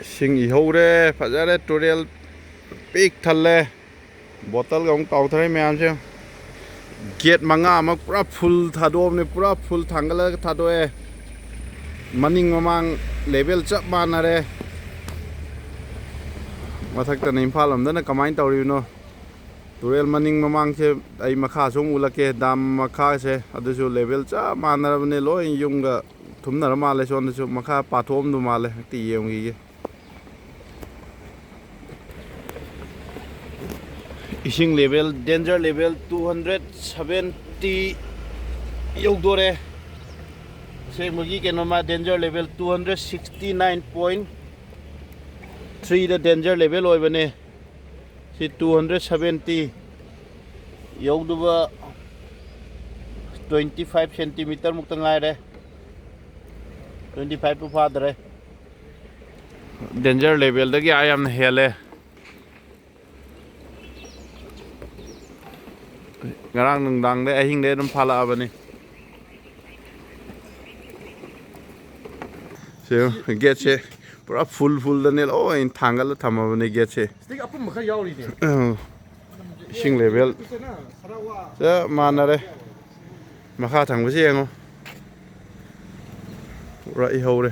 Sinh ý hậu đấy, phải ra đấy tutorial big thật lệ. Bottle gọng tàu thấy mẹ em chứ. Gate Manga mà pura full thado này pura full thangala thado ấy. Maning mamang level chap mana đấy. Mà thắc ta nem pha làm đó là kamai tàu riu nó. Tutorial maning mamang chứ ai mà khá xuống ula ke dam mà khá chứ. Ado chứ level chap mana ra bên lối yung ga thum na mà lại chọn chứ mà khá pathom du mà lại tí yung gì. Fishing level, danger level 270 yogdore. Say mugi ke noma danger level 269.3 the danger level oi bane. Si 270 yogduba 25 centimeter mukta ngai re. 25 pu pha dare. Danger level da gi ayam hele. Ngarang nang đấy anh đấy nó pha la bên này, xem get che, pura full đó nên ôi anh thang cái là tham bên này get che, sinh level, thế mà nè đấy, mà khá thằng với gì không, rồi hậu đây.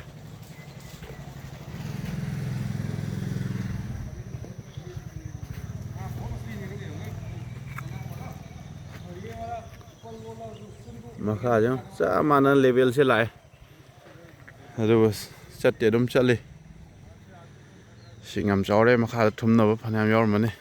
Mà khá chứ, sao mà nó level sẽ lại, rồi chắc để đâm chắc đi, sinh ngắm cháu đấy mà khá là thấm nào với phần em nhau mà này.